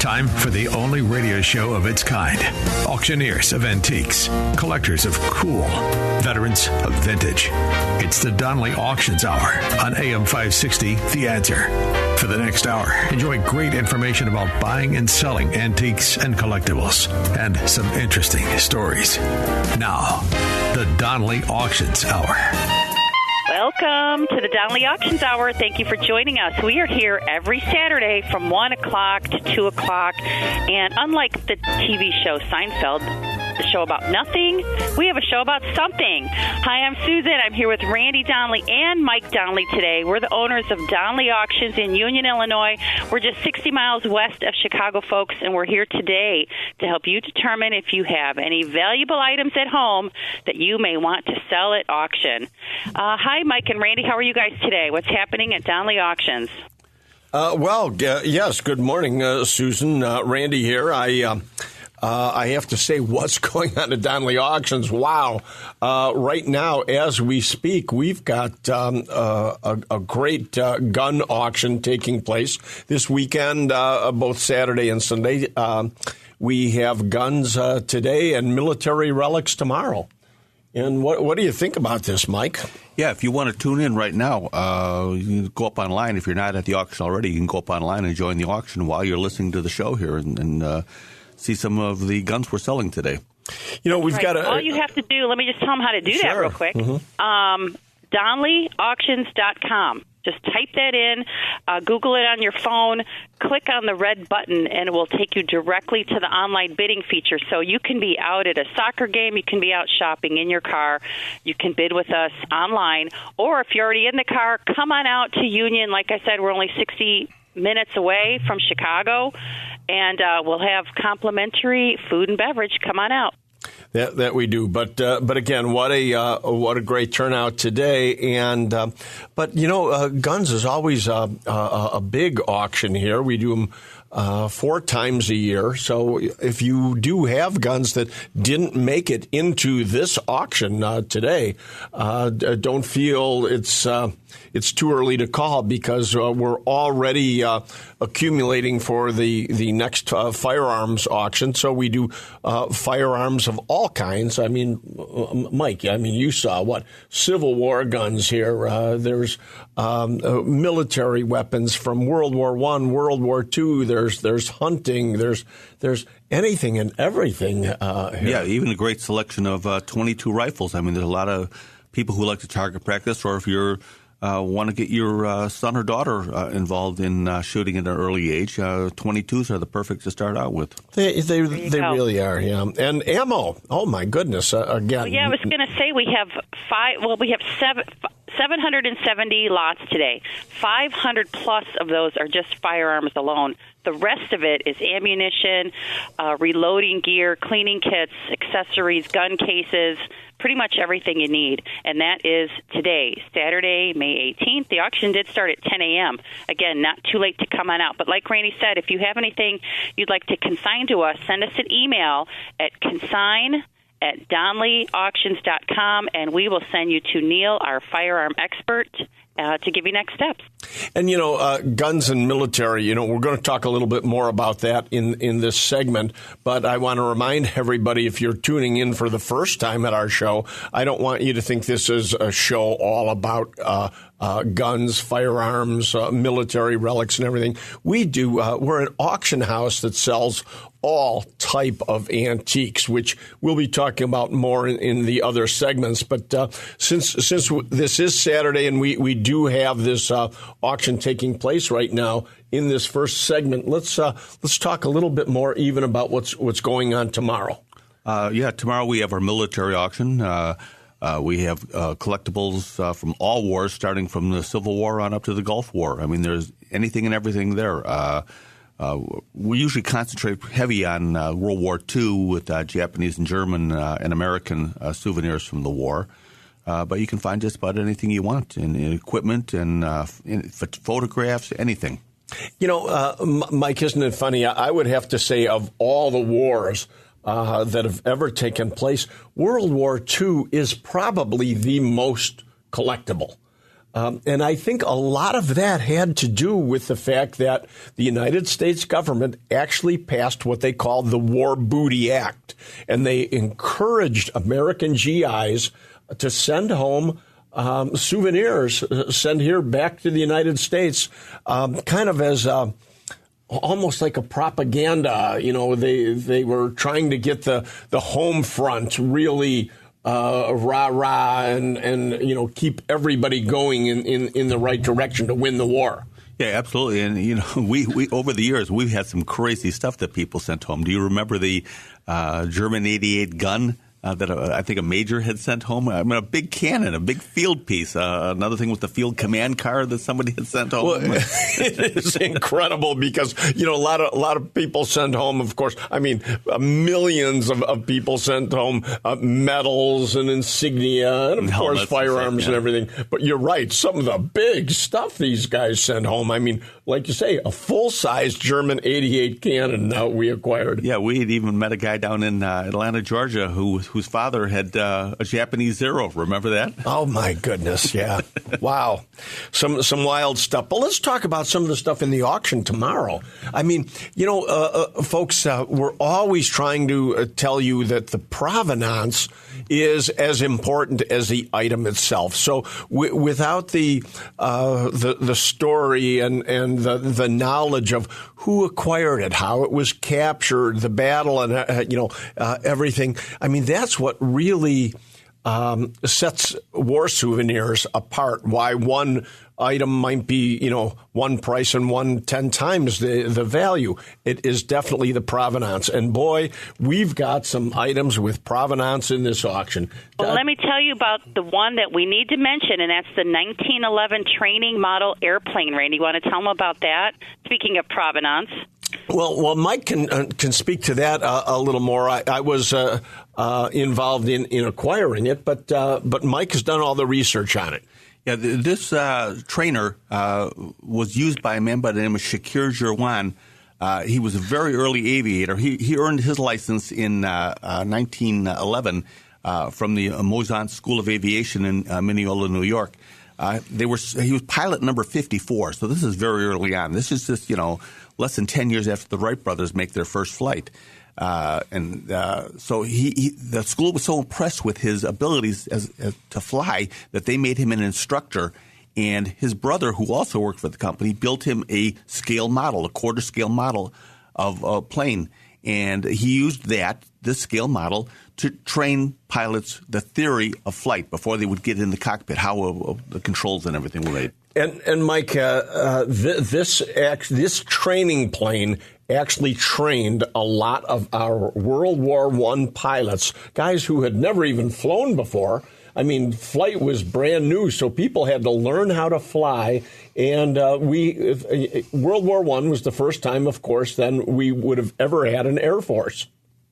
Time for the only radio show of its kind. Auctioneers of antiques, collectors of cool, veterans of vintage. It's the Donley Auctions Hour on AM 560, The Answer. For the next hour, enjoy great information about buying and selling antiques and collectibles, and some interesting stories. Now, the Donley Auctions Hour. Welcome to the Donley Auctions Hour. Thank you for joining us. We are here every Saturday from 1 o'clock to 2 o'clock. And unlike the TV show Seinfeld, the show about nothing, we have a show about something. Hi, I'm Susan. I'm here with Randy Donley and Mike Donley today. We're the owners of Donley Auctions in Union, Illinois. We're just 60 miles west of Chicago, folks, and we're here today to help you determine if you have any valuable items at home that you may want to sell at auction. Hi, Mike and Randy. How are you guys today? What's happening at Donley Auctions? Yes. Good morning, Susan. Randy here. I have to say, what's going on at Donley Auctions? Wow. Right now, as we speak, we've got a great gun auction taking place this weekend, both Saturday and Sunday. We have guns today and military relics tomorrow. And what do you think about this, Mike? Yeah, if you want to tune in right now, you can go up online. If you're not at the auction already, you can go up online and join the auction while you're listening to the show here and see some of the guns we're selling today. You know, we've got to... All you have to do, let me just tell them how to do that real quick. Mm-hmm. DonleyAuctions.com. Just type that in, Google it on your phone, click on the red button, and it will take you directly to the online bidding feature. So you can be out at a soccer game, you can be out shopping in your car, you can bid with us online, or if you're already in the car, come on out to Union. Like I said, we're only 60 minutes away from Chicago, and we'll have complimentary food and beverage. Come on out. That we do, but again, what a great turnout today, and but you know, guns is always a big auction here. We do them 4 times a year. So if you do have guns that didn't make it into this auction today, don't feel it's too early to call, because we're already accumulating for the next firearms auction. So we do firearms of all kinds. I mean, Mike, you saw what Civil War guns here. There's military weapons from World War I, World War II. There's hunting. There's anything and everything here. Yeah, even a great selection of 22 rifles. I mean, there's a lot of people who like to target practice, or if you're want to get your son or daughter involved in shooting at an early age, 22s are the perfect to start out with. They really are, yeah. And ammo, oh my goodness, again. Well, yeah, I was going to say we have 770 lots today. 500 plus of those are just firearms alone. The rest of it is ammunition, reloading gear, cleaning kits, accessories, gun cases, pretty much everything you need. And that is today, Saturday, May 18th. The auction did start at 10 a.m. Again, not too late to come on out. But like Randy said, if you have anything you'd like to consign to us, send us an email at consign@DonleyAuctions.com, and we will send you to Neil, our firearm expert, to give you next steps. And, guns and military, we're going to talk a little bit more about that in this segment. But I want to remind everybody, if you're tuning in for the first time at our show, I don't want you to think this is a show all about guns, firearms, military relics and everything. We're an auction house that sells all type of antiques, which we'll be talking about more in the other segments. But since this is Saturday and we do have this auction taking place right now in this first segment, let's talk a little bit more even about what's going on tomorrow. Tomorrow we have our military auction. We have collectibles from all wars, starting from the Civil War on up to the Gulf War. I mean, there's anything and everything there. We usually concentrate heavy on World War II with Japanese and German and American souvenirs from the war. But you can find just about anything you want in equipment and photographs, anything. Mike, isn't it funny? I would have to say, of all the wars that have ever taken place, World War II is probably the most collectible. And I think a lot of that had to do with the fact that the United States government actually passed what they called the War Booty Act. And they encouraged American GIs to send home souvenirs, send here back to the United States, kind of as almost like a propaganda. You know, they were trying to get the home front really rah-rah and you know, keep everybody going in the right direction to win the war. Yeah, absolutely. And, you know, we over the years, we've had some crazy stuff that people sent home. Do you remember the German 88 gun that I think a major had sent home? I mean, a big cannon, a big field piece. Another thing was the field command car that somebody had sent home. Well, it is incredible because, you know, a lot of people send home, of course. I mean, millions of people sent home medals and insignia and, of course, firearms and everything. But you're right. Some of the big stuff these guys sent home. I mean, like you say, a full-size German 88 cannon now we acquired. Yeah, we had even met a guy down in Atlanta, Georgia, whose father had a Japanese Zero. Remember that? Oh, my goodness, yeah. Wow. Some wild stuff. But let's talk about some of the stuff in the auction tomorrow. I mean, you know, folks, we're always trying to tell you that the provenance is as important as the item itself. So without the story and the knowledge of who acquired it, how it was captured, the battle, and everything. I mean, that's what really sets war souvenirs apart. Why one item might be, you know, one price and one 10 times the value. It is definitely the provenance. And boy, we've got some items with provenance in this auction. Well, let me tell you about the one that we need to mention, and that's the 1911 training model airplane. Randy, you want to tell them about that? Speaking of provenance. Well, Mike can speak to that a little more. I was involved in acquiring it, but Mike has done all the research on it. Yeah, this trainer was used by a man by the name of Shakir Jirwan. He was a very early aviator. He earned his license in 1911 from the Mozant School of Aviation in Mineola, New York. He was pilot number 54, so this is very early on. This is just, less than 10 years after the Wright brothers make their first flight. So the school was so impressed with his abilities to fly that they made him an instructor. And his brother, who also worked for the company, built him a scale model, a quarter scale model of a plane. And he used this scale model, to train pilots the theory of flight before they would get in the cockpit, how the controls and everything were made. And Mike, this training plane actually trained a lot of our World War I pilots, guys who had never even flown before. I mean, flight was brand new, so people had to learn how to fly. And World War I was the first time, of course, then we would have ever had an Air Force.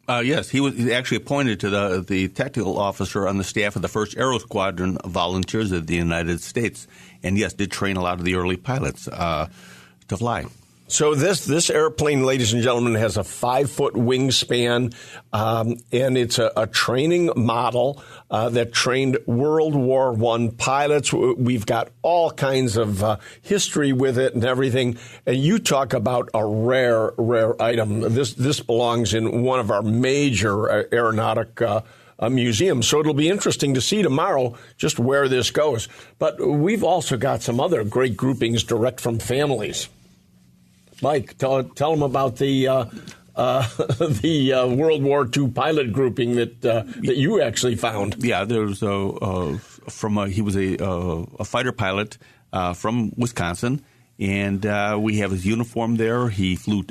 Yes, he was actually appointed to the technical officer on the staff of the 1st Aero Squadron Volunteers of the United States. And, yes, did train a lot of the early pilots to fly. So this airplane, ladies and gentlemen, has a 5-foot wingspan, and it's a training model that trained World War I pilots. We've got all kinds of history with it and everything. And you talk about a rare item. This belongs in one of our major aeronautic museums. So it'll be interesting to see tomorrow just where this goes. But we've also got some other great groupings direct from families. Mike, tell them about the World War II pilot grouping that you actually found. Yeah, there was he was a fighter pilot from Wisconsin, and we have his uniform there. He flew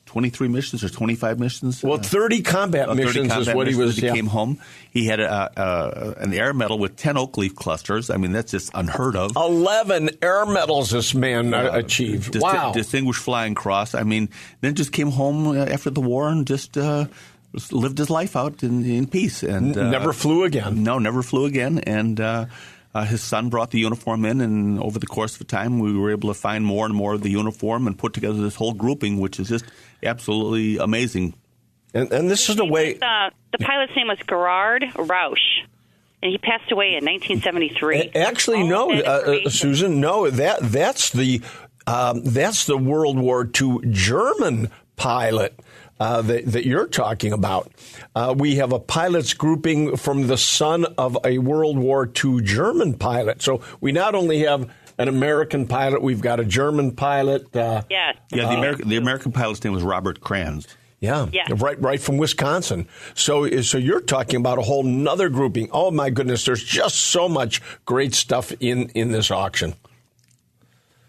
23 missions or 25 missions. Well, 30 combat missions is what he was. He came home. He had an air medal with 10 oak leaf clusters. I mean, that's just unheard of. 11 air medals this man achieved. Wow. Distinguished Flying Cross. I mean, then just came home after the war and just lived his life out in peace. And never flew again. No, never flew again. And his son brought the uniform in, and over the course of time, we were able to find more and more of the uniform and put together this whole grouping, which is just absolutely amazing. And this is the way... The pilot's name was Gerard Rausch. and he passed away in 1973. Actually, no, Susan, no. That's the World War II German pilot that you're talking about. We have a pilots grouping from the son of a World War II German pilot. So we not only have an American pilot, we've got a German pilot. Yes. Yeah, the American pilot's name was Robert Kranz. Yeah, yes. right from Wisconsin. So you're talking about a whole nother grouping. Oh, my goodness, there's just so much great stuff in this auction.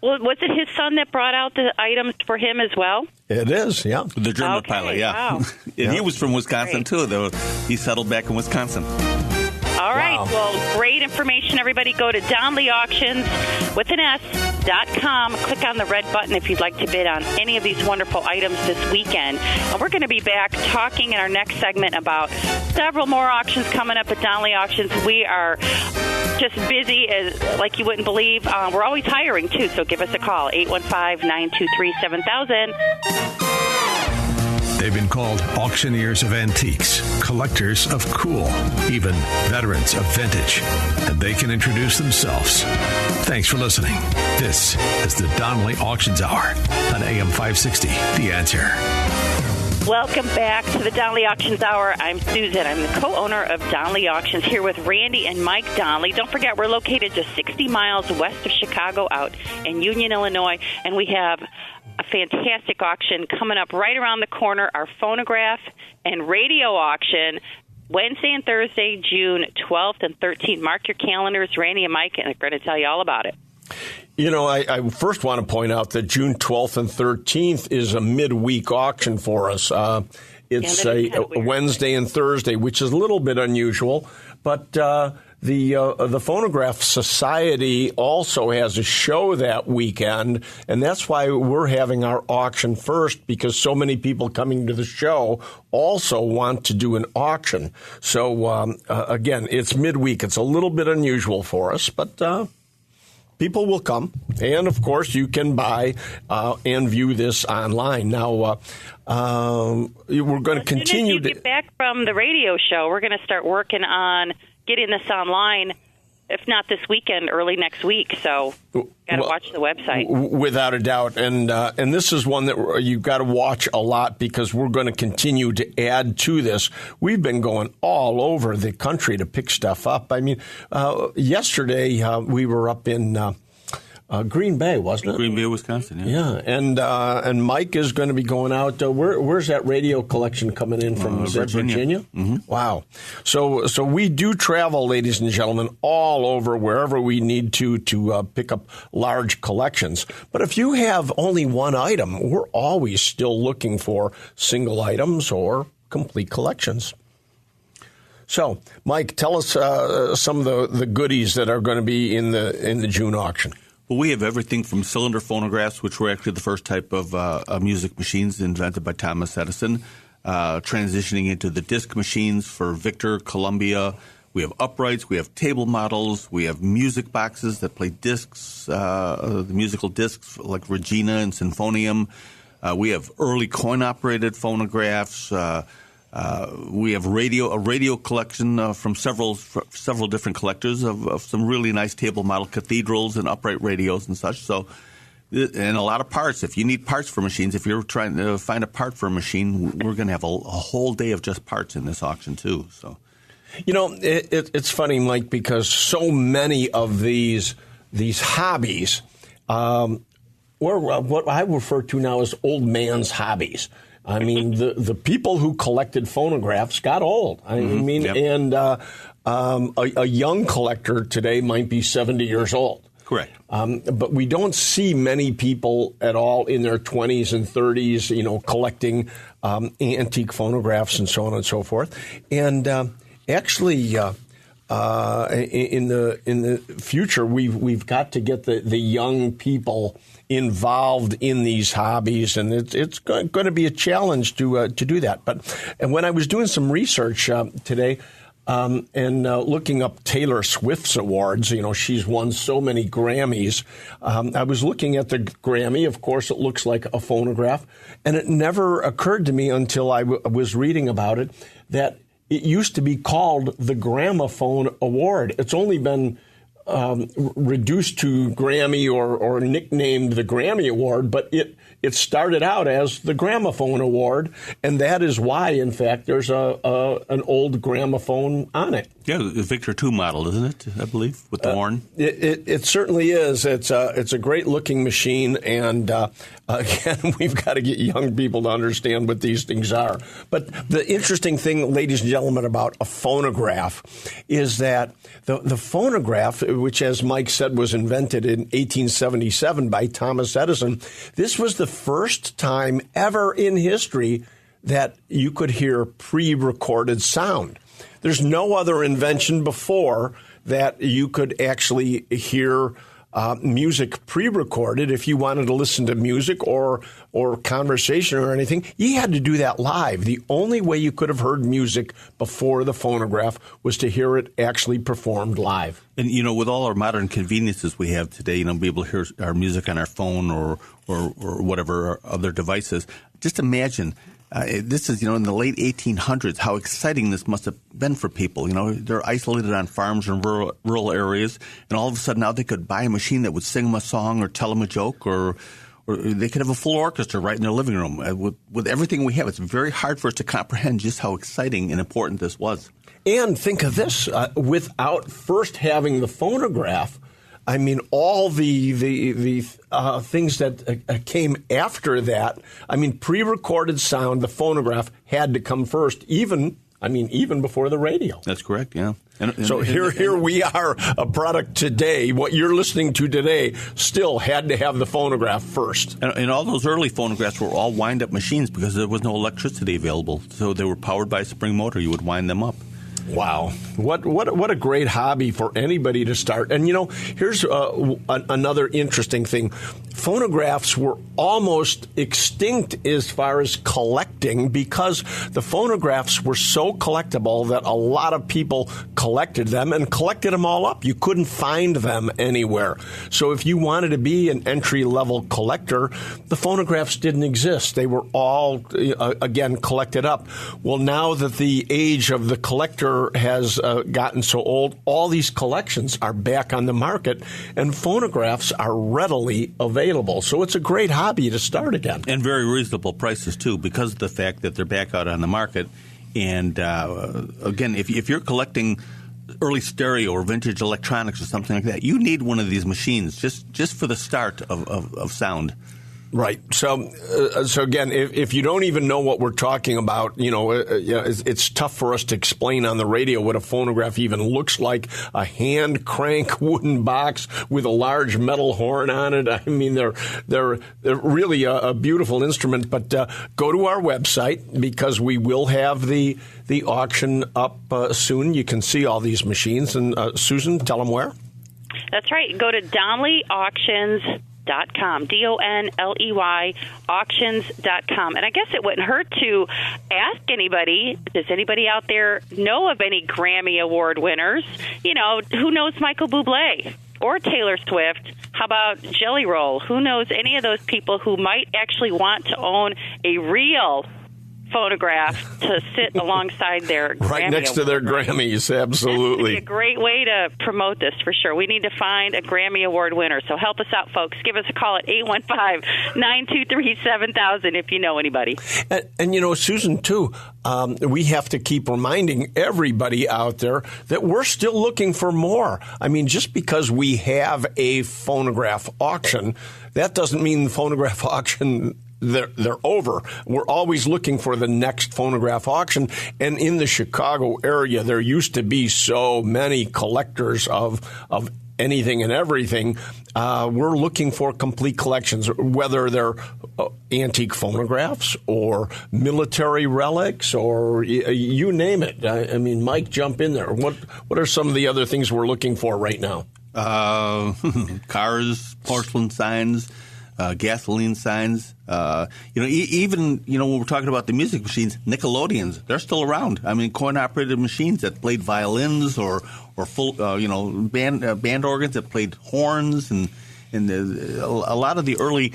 Well, was it his son that brought out the items for him as well? It is, yeah. The German pilot, yeah. Wow. And he was from Wisconsin, too, though. He settled back in Wisconsin. All right. Wow. Well, great information, everybody. Go to Donley Auctions with an S.com. Click on the red button if you'd like to bid on any of these wonderful items this weekend. And we're going to be back talking in our next segment about several more auctions coming up at Donley Auctions. We are just busy like you wouldn't believe. We're always hiring, too, so give us a call, 815-923-7000. They've been called auctioneers of antiques, collectors of cool, even veterans of vintage. And they can introduce themselves. Thanks for listening. This is the Donley Auctions Hour on AM 560, The Answer. Welcome back to the Donley Auctions Hour. I'm Susan. I'm the co-owner of Donley Auctions here with Randy and Mike Donley. Don't forget, we're located just 60 miles west of Chicago out in Union, Illinois, and we have a fantastic auction coming up right around the corner, our phonograph and radio auction, Wednesday and Thursday, June 12th and 13th. Mark your calendars. Randy and Mike are going to tell you all about it. You know, I first want to point out that June 12th and 13th is a midweek auction for us. It's a Wednesday and Thursday, which is a little bit unusual, but the Phonograph Society also has a show that weekend, and that's why we're having our auction first, because so many people coming to the show also want to do an auction. So, again, it's midweek. It's a little bit unusual for us, but people will come. And, of course, you can buy and view this online. Now, we're going to continue. As soon as you get back from the radio show, we're going to start working on getting this online, if not this weekend, early next week. So got to watch the website. Without a doubt. And this is one that you've got to watch a lot, because we're going to continue to add to this. We've been going all over the country to pick stuff up. I mean, yesterday we were up in Green Bay, wasn't it? Green Bay, Wisconsin, yeah. Yeah, and Mike is going to be going out. Where's that radio collection coming in from? Is that Virginia? Mm-hmm. Wow. So we do travel, ladies and gentlemen, all over wherever we need to pick up large collections. But if you have only one item, we're always still looking for single items or complete collections. So, Mike, tell us some of the goodies that are going to be in the June auction. Well, we have everything from cylinder phonographs, which were actually the first type of music machines invented by Thomas Edison, transitioning into the disc machines for Victor, Columbia. We have uprights, we have table models, we have music boxes that play discs, the musical discs like Regina and Sinfonium. We have early coin-operated phonographs. We have a radio collection from several different collectors of some really nice table model cathedrals and upright radios and such. So, and a lot of parts. If you need parts for machines, if you're trying to find a part for a machine, we're going to have a whole day of just parts in this auction too. So, you know, it's funny, Mike, because so many of these hobbies, or what I refer to now as old man's hobbies. I mean, the people who collected phonographs got old. I mean, yep. And a young collector today might be 70 years old. Correct. But we don't see many people at all in their 20s and 30s, you know, collecting antique phonographs and so on and so forth. And actually, in the future, we've got to get the young people involved in these hobbies, and it's going to be a challenge to do that. And when I was doing some research today and looking up Taylor Swift's awards, you know, she's won so many Grammys. I was looking at the Grammy. Of course, it looks like a phonograph, and it never occurred to me until I was reading about it that it used to be called the Gramophone Award. It's only been reduced to Grammy or nicknamed the Grammy Award, but it started out as the Gramophone Award, and that is why, in fact, there's an old gramophone on it. Yeah, the Victor II model, isn't it? I believe, with the horn. It certainly is. It's a great looking machine, and again, we've got to get young people to understand what these things are. But the interesting thing, ladies and gentlemen, about a phonograph is that the phonograph, which, as Mike said, was invented in 1877 by Thomas Edison, this was the first time ever in history that you could hear pre-recorded sound. There's no other invention before that you could actually hear music pre-recorded. If you wanted to listen to music or conversation or anything, you had to do that live. The only way you could have heard music before the phonograph was to hear it actually performed live. And, with all our modern conveniences we have today, be able to hear our music on our phone or whatever other devices, just imagine. This is, in the late 1800s, how exciting this must have been for people. They're isolated on farms and rural areas, and all of a sudden now they could buy a machine that would sing them a song or tell them a joke, or they could have a full orchestra right in their living room. With everything we have, it's very hard for us to comprehend just how exciting and important this was. And think of this, without first having the phonograph, I mean, all the things that came after that, pre-recorded sound, the phonograph had to come first, even before the radio. That's correct, yeah. So here we are, a product today. What you're listening to today still had to have the phonograph first. And all those early phonographs were all wind-up machines because there was no electricity available. So they were powered by a spring motor. You would wind them up. Wow. What a great hobby for anybody to start. And, here's another interesting thing. Phonographs were almost extinct as far as collecting because the phonographs were so collectible that a lot of people collected them and collected them all up. You couldn't find them anywhere. So if you wanted to be an entry-level collector, the phonographs didn't exist. They were all, again, collected up. Well, now that the age of the collector has gotten so old, all these collections are back on the market, and phonographs are readily available. So it's a great hobby to start again. And very reasonable prices, too, because of the fact that they're back out on the market. And, again, if you're collecting early stereo or vintage electronics or something like that, you need one of these machines just for the start of sound. Right. So again, if you don't even know what we're talking about, it's tough for us to explain on the radio what a phonograph even looks like. A hand crank wooden box with a large metal horn on it. I mean, they're really a beautiful instrument. But go to our website because we will have the auction up soon. You can see all these machines. And Susan, tell them where. That's right. Go to Donley Auctions. Donley auctions.com. And I guess it wouldn't hurt to ask anybody, does anybody out there know of any Grammy Award winners? Who knows Michael Bublé or Taylor Swift? How about Jelly Roll? Who knows any of those people who might actually want to own a real phonograph to sit alongside their Grammy right next to their Grammys, absolutely. It's a great way to promote this for sure. We need to find a Grammy Award winner, so help us out, folks. Give us a call at 815-923-7000 if you know anybody. And Susan, too, we have to keep reminding everybody out there that we're still looking for more. I mean, just because we have a phonograph auction, that doesn't mean the phonograph auction they're over. We're always looking for the next phonograph auction. And in the Chicago area, there used to be so many collectors of anything and everything. We're looking for complete collections, whether they're antique phonographs or military relics or you name it. I mean, Mike, jump in there. What are some of the other things we're looking for right now? Cars, porcelain signs, gasoline signs. Even when we're talking about the music machines, Nickelodeons, they're still around. I mean, coin-operated machines that played violins or full, band organs that played horns, and a lot of the early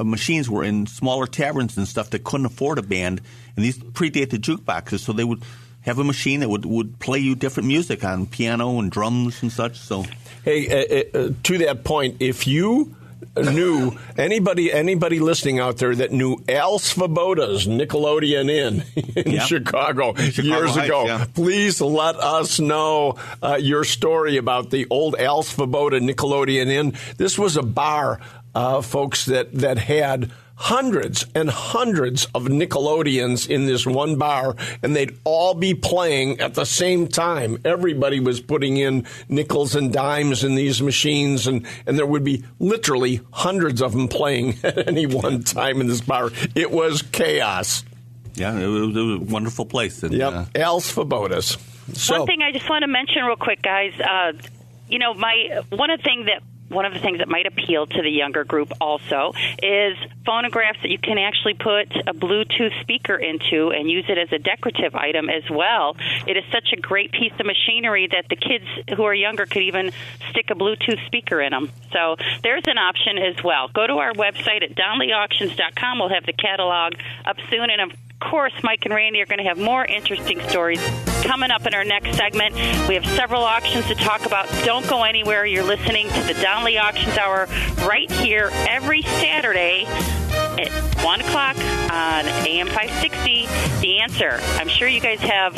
machines were in smaller taverns and stuff that couldn't afford a band, and these predate the jukeboxes, so they would have a machine that would play you different music on piano and drums and such. So, hey, to that point, if you knew anybody listening out there that knew Al Svoboda's Nickelodeon Inn in Chicago years ago, Heights, please let us know your story about the old Al Svoboda Nickelodeon Inn. This was a bar, folks, that had hundreds and hundreds of Nickelodeons in this one bar, and they'd all be playing at the same time. Everybody was putting in nickels and dimes in these machines, and there would be literally hundreds of them playing at any one time in this bar. It was chaos. Yeah, it was a wonderful place. And, Al Svoboda's. So, one thing I just want to mention real quick, guys. One of the things that might appeal to the younger group also is phonographs that you can actually put a Bluetooth speaker into and use it as a decorative item as well. It is such a great piece of machinery that the kids who are younger could even stick a Bluetooth speaker in them. So there's an option as well. Go to our website at DonleyAuctions.com. We'll have the catalog up soon, and of course, Mike and Randy are going to have more interesting stories coming up in our next segment. We have several auctions to talk about. Don't go anywhere. You're listening to the Donley Auctions Hour right here every Saturday at 1 o'clock on AM 560. The Answer. I'm sure you guys have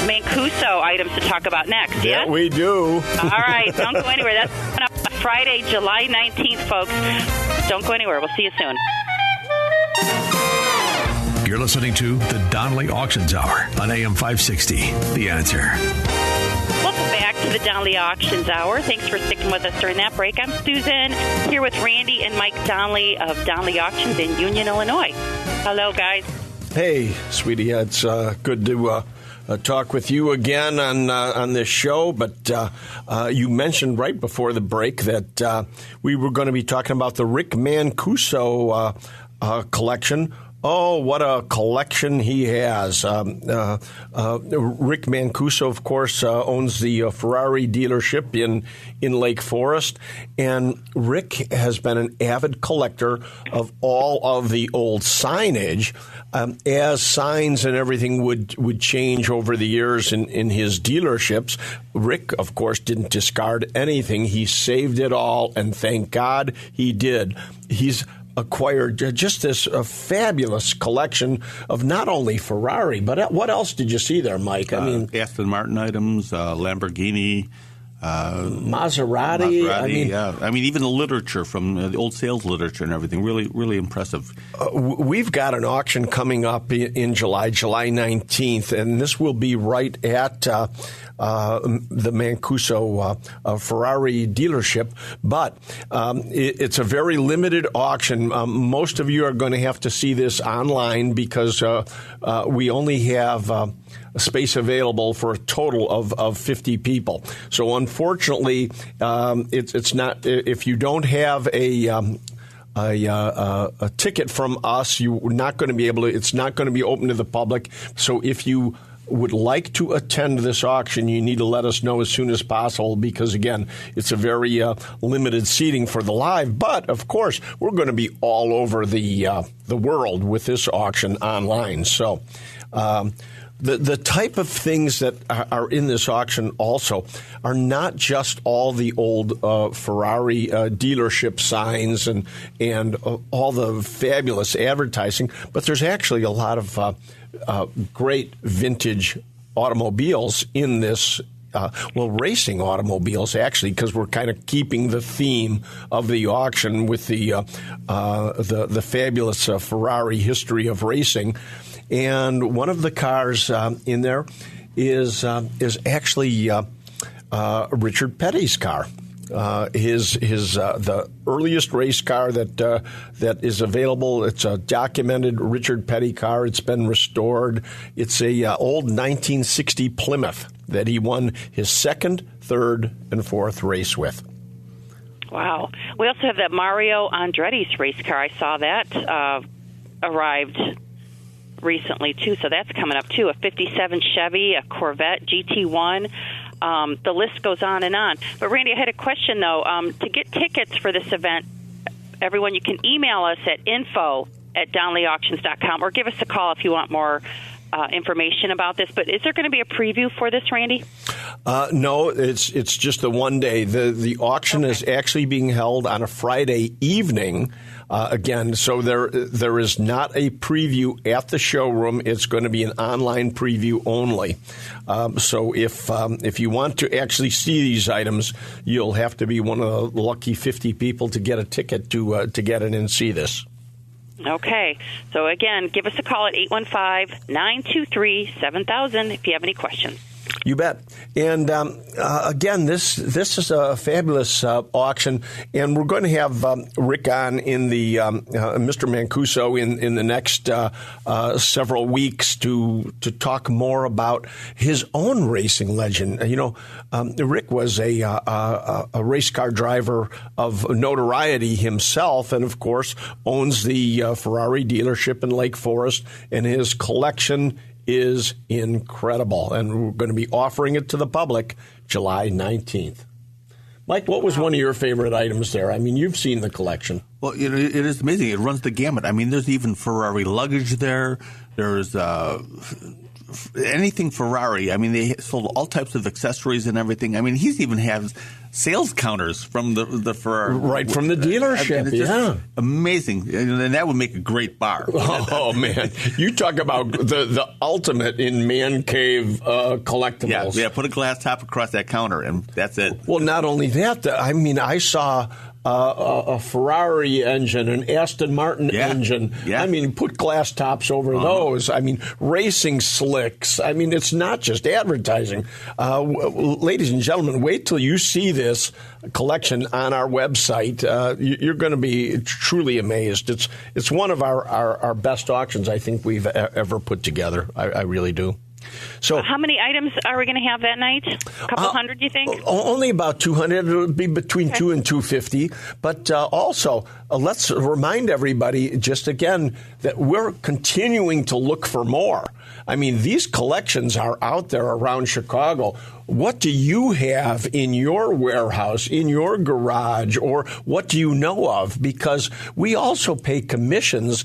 Mancuso items to talk about next. Yeah, we do. All right. Don't go anywhere. That's coming up Friday, July 19th, folks. Don't go anywhere. We'll see you soon. You're listening to the Donley Auctions Hour on AM 560. The Answer. Welcome back to the Donley Auctions Hour. Thanks for sticking with us during that break. I'm Susan, here with Randy and Mike Donley of Donley Auctions in Union, Illinois. Hello, guys. Hey, sweetie. It's good to talk with you again on this show. But you mentioned right before the break that we were going to be talking about the Rick Mancuso collection. Oh, what a collection he has. Rick Mancuso, of course, owns the Ferrari dealership in Lake Forest. And Rick has been an avid collector of all of the old signage. As signs and everything would change over the years in his dealerships, Rick, of course, didn't discard anything. He saved it all, and thank God he did. He's acquired just this fabulous collection of not only Ferrari, but what else did you see there, Mike? I mean, Aston Martin items, Lamborghini, Maserati. I mean, even the literature from the old sales literature and everything, really, really impressive. We've got an auction coming up in July 19th, and this will be right at the Mancuso Ferrari dealership, but it's a very limited auction. Most of you are going to have to see this online because we only have a space available for a total of 50 people. So unfortunately, it's not. If you don't have a ticket from us, you're not going to be able to. It's not going to be open to the public. So if you would like to attend this auction, you need to let us know as soon as possible because, again, it's a very limited seating for the live. But, of course, we're going to be all over the world with this auction online. So the type of things that are in this auction also are not just all the old Ferrari dealership signs and all the fabulous advertising, but there's actually a lot of great vintage automobiles in this. Racing automobiles, actually, because we're kind of keeping the theme of the auction with the fabulous Ferrari history of racing. And one of the cars in there is actually Richard Petty's car. The earliest race car that is available. It's a documented Richard Petty car. It's been restored. It's a old 1960 Plymouth that he won his second, third, and fourth race with. Wow. We also have that Mario Andretti's race car. I saw that arrived recently, too, so that's coming up, too. A 57 Chevy, a Corvette GT1. The list goes on and on. But, Randy, I had a question, though. To get tickets for this event, everyone, you can email us at info@donleyauctions.com or give us a call if you want more information about this. But is there going to be a preview for this, Randy? No, it's just the one day. The auction is actually being held on a Friday evening. Again, so there is not a preview at the showroom. It's going to be an online preview only. So if you want to actually see these items, you'll have to be one of the lucky 50 people to get a ticket to get in and see this. Okay. So, again, give us a call at 815-923-7000 if you have any questions. You bet. And again, this is a fabulous auction, and we're going to have Rick on in the Mr. Mancuso in the next several weeks to talk more about his own racing legend. Rick was a race car driver of notoriety himself, and of course owns the Ferrari dealership in Lake Forest, and his collection is incredible, and we're going to be offering it to the public July 19th. Mike, what was one of your favorite items there? I mean, you've seen the collection. Well, it is amazing. It runs the gamut. I mean, there's even Ferrari luggage there. There's anything Ferrari. I mean, they sold all types of accessories and everything. I mean, he's even has sales counters from the Ferrari. Right from the dealership, it's just amazing. And that would make a great bar. Oh, man. You talk about the ultimate in man cave collectibles. Yeah, put a glass top across that counter, and that's it. Well, not only that, I mean, I saw a Ferrari engine, an Aston Martin engine. Yeah. I mean, put glass tops over those. I mean, racing slicks. I mean, it's not just advertising. Ladies and gentlemen, wait till you see this collection on our website. You're going to be truly amazed. It's one of our best auctions I think we've ever put together. I really do. So, how many items are we going to have that night? A couple hundred, you think? Only about 200. It would be between 2 and 250. But also, let's remind everybody just again that we're continuing to look for more. I mean, these collections are out there around Chicago. What do you have in your warehouse, in your garage, or what do you know of? Because we also pay commissions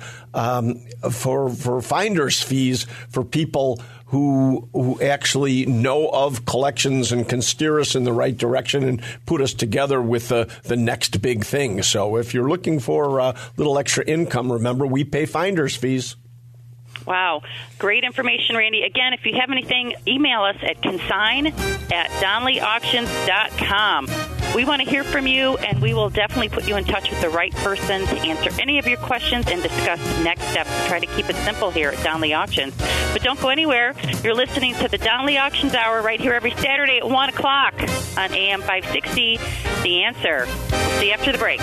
for finder's fees for people who actually know of collections and can steer us in the right direction and put us together with the next big thing. So if you're looking for a little extra income, remember, we pay finder's fees. Wow. Great information, Randy. Again, if you have anything, email us at consign@donleyauctions.com. We want to hear from you, and we will definitely put you in touch with the right person to answer any of your questions and discuss next steps. Try to keep it simple here at Donley Auctions. But don't go anywhere. You're listening to the Donley Auctions Hour right here every Saturday at 1 o'clock on AM 560, The Answer. We'll see you after the break.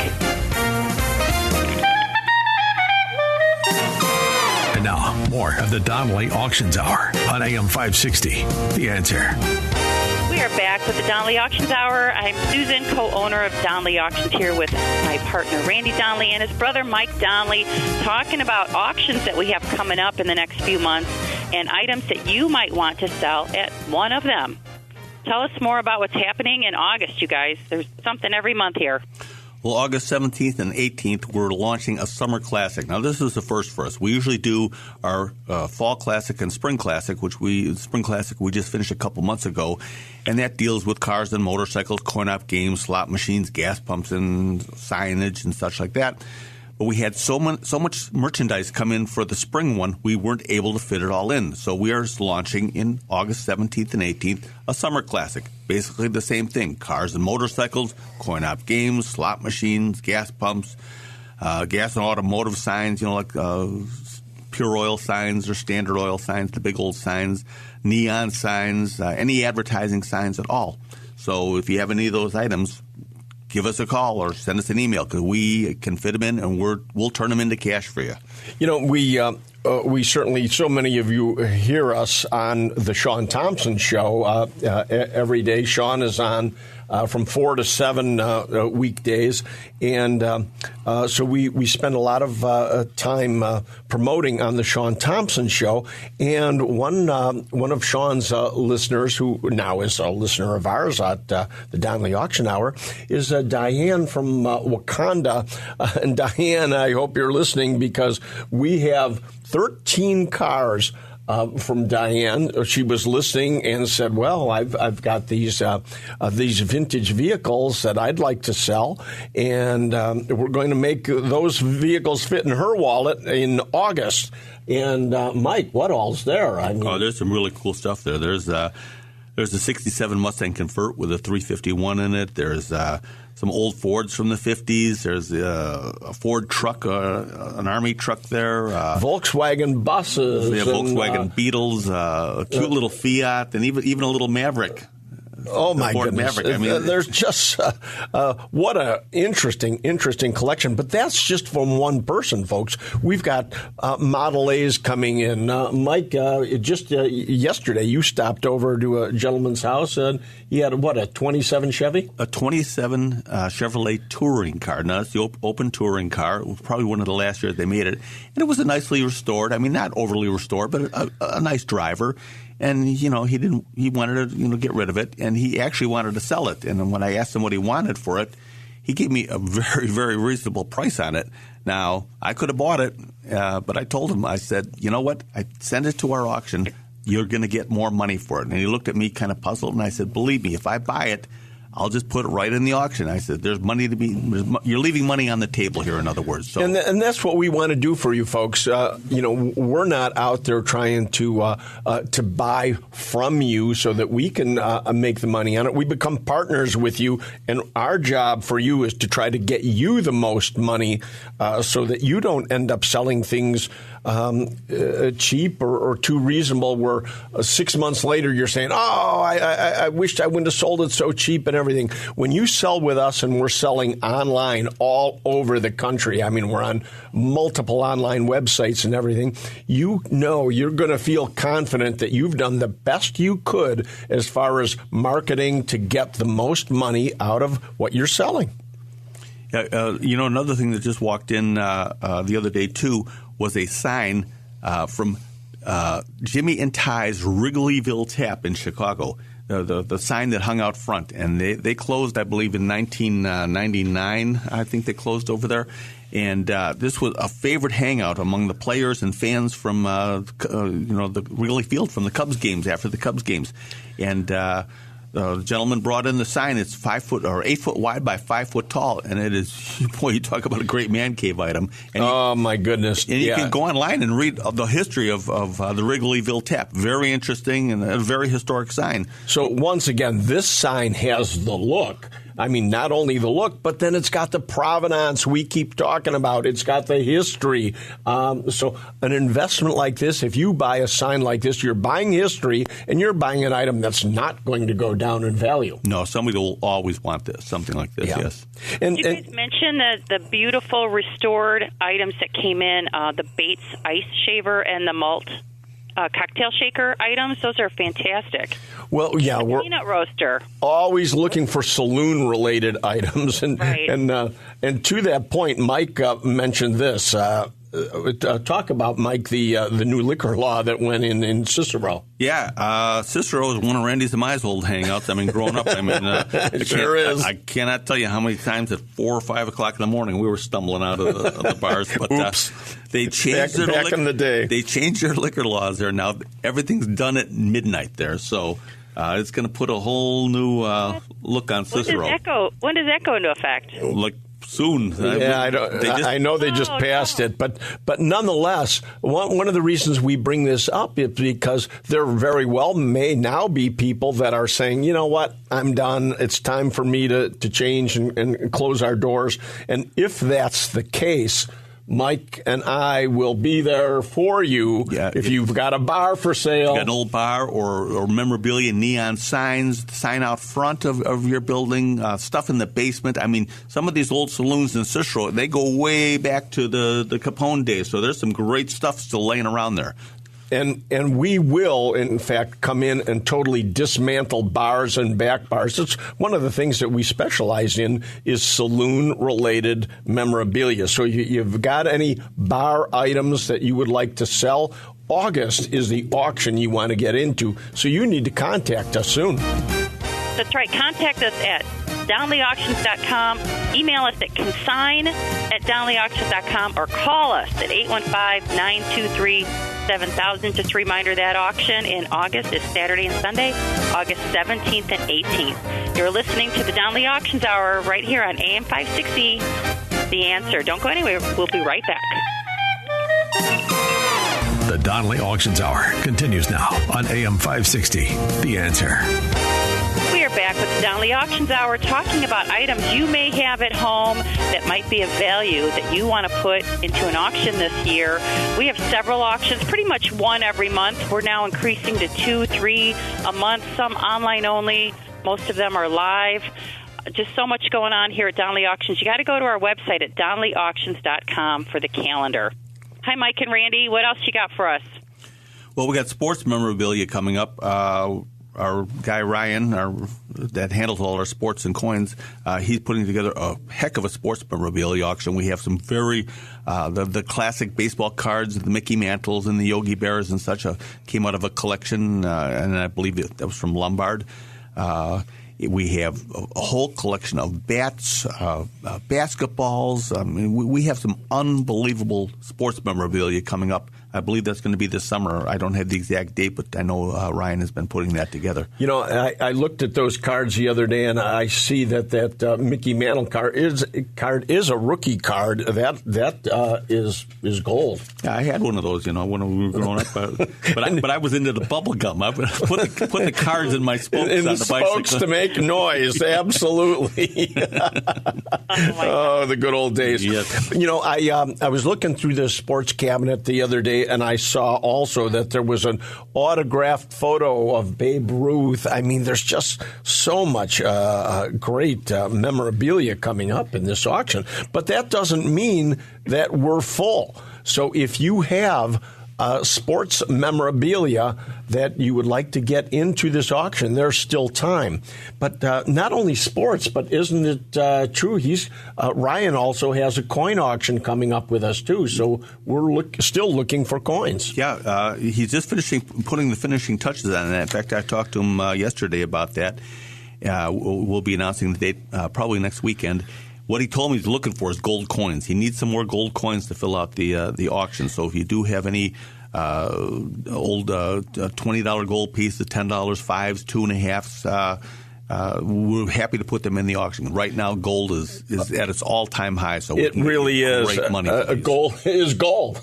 And now, more of the Donley Auctions Hour on AM 560, The Answer. We are back with the Donley Auctions Hour. I'm Susan, co-owner of Donley Auctions, here with my partner, Randy Donley, and his brother, Mike Donley, talking about auctions that we have coming up in the next few months and items that you might want to sell at one of them. Tell us more about what's happening in August, you guys. There's something every month here. Well, August 17th and 18th, we're launching a summer classic. Now, this is the first for us. We usually do our fall classic and spring classic, spring classic we just finished a couple months ago, and that deals with cars and motorcycles, coin-op games, slot machines, gas pumps, and signage and such like that. But we had so much merchandise come in for the spring one, we weren't able to fit it all in. So we are launching in August 17th and 18th a summer classic. Basically the same thing. Cars and motorcycles, coin-op games, slot machines, gas pumps, gas and automotive signs, like pure oil signs or standard oil signs, the big old signs, neon signs, any advertising signs at all. So if you have any of those items, give us a call or send us an email because we can fit them in and we'll turn them into cash for you. We certainly, so many of you hear us on the Sean Thompson Show every day. Sean is on from 4 to 7 weekdays, and so we spend a lot of time promoting on the Sean Thompson Show. And one of Sean's listeners, who now is a listener of ours at the Donley Auction Hour, is Diane from Wakanda. And Diane, I hope you're listening because we have 13 cars from Diane. She was listening and said, "Well, I've got these vintage vehicles that I'd like to sell, and we're going to make those vehicles fit in her wallet in August." And Mike, what all's there? I mean, there's some really cool stuff there. There's a '67 Mustang Convert with a 351 in it. There's some old Fords from the 50s. There's a Ford truck, an Army truck there. Volkswagen buses. Yeah, Volkswagen Beetles, a cute little Fiat, and even a little Maverick. Oh, my Ford goodness. Maverick. I mean, there's just what a interesting collection. But that's just from one person, folks. We've got Model A's coming in. Mike, just yesterday you stopped over to a gentleman's house, and he had, a 27 Chevy? A 27 Chevrolet touring car. Now, it's the open touring car. It was probably one of the last years they made it. And it was a nicely restored, not overly restored, but a nice driver. And, he wanted to, get rid of it, and he actually wanted to sell it. And when I asked him what he wanted for it, he gave me a very, very reasonable price on it. Now, I could have bought it, but I told him, I said, you know what? I send it to our auction. You're going to get more money for it. And he looked at me kind of puzzled, and I said, believe me, if I buy it, I'll just put it right in the auction. I said, there's money to be – you're leaving money on the table here, in other words. So. And that's what we want to do for you folks. We're not out there trying to buy from you so that we can make the money on it. We become partners with you, and our job for you is to try to get you the most money so that you don't end up selling things cheap or too reasonable where 6 months later you're saying, I wished I wouldn't have sold it so cheap and everything. When you sell with us, and we're selling online all over the country, I mean, we're on multiple online websites and everything, you're going to feel confident that you've done the best you could as far as marketing to get the most money out of what you're selling. Another thing that just walked in the other day, too, was a sign from Jimmy and Ty's Wrigleyville Tap in Chicago, the sign that hung out front. And they closed, I believe, in 1999. I think they closed over there. And this was a favorite hangout among the players and fans from, the Wrigley Field from the Cubs games, after the Cubs games. And the gentleman brought in the sign. It's 8 foot wide by 5 foot tall, and it is, boy, you talk about a great man cave item. And my goodness! And you can go online and read the history of the Wrigleyville Tap. Very interesting and a very historic sign. So once again, this sign has the look. I mean, not only the look, but then it's got the provenance we keep talking about. It's got the history. So an investment like this, if you buy a sign like this, you're buying history, and you're buying an item that's not going to go down in value. No, somebody will always want this, something like this, yes. And you guys mentioned the beautiful restored items that came in, the Bates Ice Shaver and the Malt cocktail shaker items. Those are fantastic. Well, yeah, we're peanut roaster. Always looking for saloon-related items, and right. and to that point, Mike mentioned this. Talk about, Mike, the new liquor law that went in Cicero. Yeah, Cicero is one of Randy's and my old hangouts. I mean, growing up, it sure is. I cannot tell you how many times at 4 or 5 o'clock in the morning we were stumbling out of the bars. But oops. They changed back in the day. They changed their liquor laws there. Now everything's done at midnight there, so it's going to put a whole new look on Cicero. When does that go into effect? Like soon. Yeah, I know they just passed it, but nonetheless, one of the reasons we bring this up is because there very well may now be people that are saying, you know what, I'm done. It's time for me to change and close our doors. And if that's the case, Mike and I will be there for you. Yeah, if you've got a bar for sale. Got an old bar or memorabilia, neon signs, sign out front of your building, stuff in the basement. I mean, some of these old saloons in Cicero, they go way back to the Capone days. So there's some great stuff still laying around there. And we will, in fact, come in and totally dismantle bars and back bars. It's one of the things that we specialize in is saloon-related memorabilia. So you've got any bar items that you would like to sell, August is the auction you want to get into. So you need to contact us soon. That's right. Contact us at DonleyAuctions.com. Email us at consign@DonleyAuctions.com or call us at 815-923-7977. $7,000. Just a reminder, that auction in August is Saturday and Sunday, August 17th and 18th. You're listening to the Donley Auctions Hour right here on AM 560, The Answer. Don't go anywhere. We'll be right back. The Donley Auctions Hour continues now on AM 560, The Answer. We are back with the Donley Auctions Hour talking about items you may have at home that might be of value that you want to put into an auction this year. We have several auctions, pretty much one every month. We're now increasing to 2, 3 a month, some online only. Most of them are live. Just so much going on here at Donley Auctions. You got to go to our website at donleyauctions.com for the calendar. Hi, Mike and Randy. What else you got for us? Well, we got sports memorabilia coming up. Our guy Ryan, that handles all our sports and coins, he's putting together a heck of a sports memorabilia auction. We have some very the classic baseball cards, the Mickey Mantles and the Yogi Bears and such came out of a collection, and I believe that was from Lombard. We have a whole collection of bats, basketballs. I mean, we have some unbelievable sports memorabilia coming up. I believe that's going to be this summer. I don't have the exact date, but I know Ryan has been putting that together. You know, I looked at those cards the other day, and I see that Mickey Mantle card is a rookie card. That is gold. Yeah, I had one of those, when we were growing up. But I was into the bubble gum. I put the cards in my spokes in on the bicycle. spokes to make noise. Absolutely. Oh, the good old days. Yes. I was looking through the sports cabinet the other day, and I saw also that there was an autographed photo of Babe Ruth. I mean, there's just so much great memorabilia coming up in this auction. But that doesn't mean that we're full. So if you have sports memorabilia that you would like to get into this auction, there's still time. But not only sports, but isn't it true? Ryan also has a coin auction coming up with us too. So we're still looking for coins. Yeah, he's just putting the finishing touches on it. In fact, I talked to him yesterday about that. We'll be announcing the date probably next weekend. What he told me he's looking for is gold coins. He needs some more gold coins to fill out the auction. So if you do have any old $20 gold pieces, $10, 5s, 2.5s, we're happy to put them in the auction. Right now, gold is at its all-time high. So it really is. Great money. Gold is gold.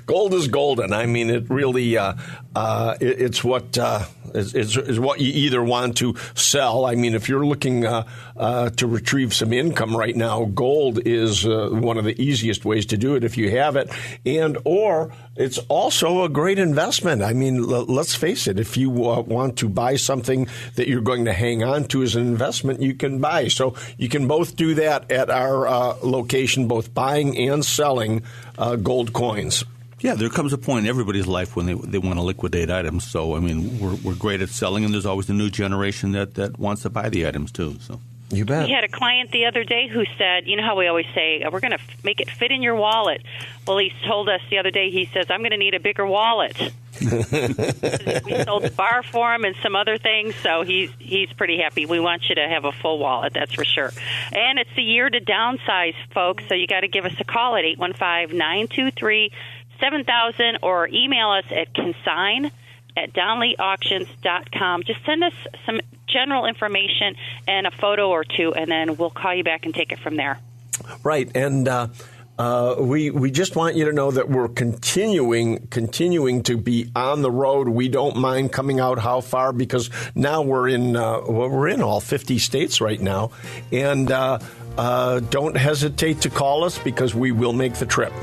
Gold is golden. I mean, it really it's what is what you either want to sell. I mean, if you're looking to retrieve some income right now, gold is one of the easiest ways to do it if you have it, or it's also a great investment. I mean, let's face it. If you want to buy something that you're going to hang on to as an investment, you can buy. So you can both do that at our location, both buying and selling gold coins. Yeah, there comes a point in everybody's life when they want to liquidate items. So, I mean, we're great at selling, and there's always a new generation that wants to buy the items, too. So you bet. We had a client the other day who said, you know how we always say, we're going to make it fit in your wallet. Well, he told us the other day, he says, I'm going to need a bigger wallet. We sold the bar for him and some other things, so he's pretty happy. We want you to have a full wallet, that's for sure. And it's the year to downsize, folks, so you got to give us a call at 815-923-7000 or email us at consign@donleyauctions.com. Just send us some general information and a photo or two, and then we'll call you back and take it from there. Right, and we just want you to know that we're continuing to be on the road. We don't mind coming out how far, because now we're in all 50 states right now, and don't hesitate to call us, because we will make the trip.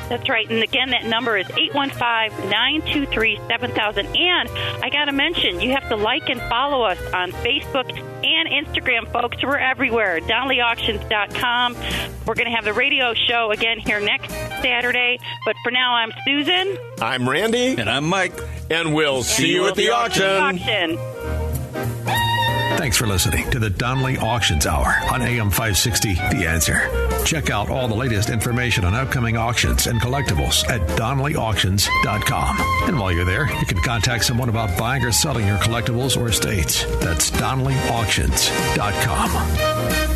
That's right. And again, that number is 815-923-7000. And I got to mention, you have to like and follow us on Facebook and Instagram, folks. We're everywhere. DonleyAuctions.com. We're going to have the radio show again here next Saturday. But for now, I'm Susan. I'm Randy. And I'm Mike. And we'll see you at the auction. Thanks for listening to the Donley Auctions Hour on AM 560, The Answer. Check out all the latest information on upcoming auctions and collectibles at DonleyAuctions.com. And while you're there, you can contact someone about buying or selling your collectibles or estates. That's DonleyAuctions.com.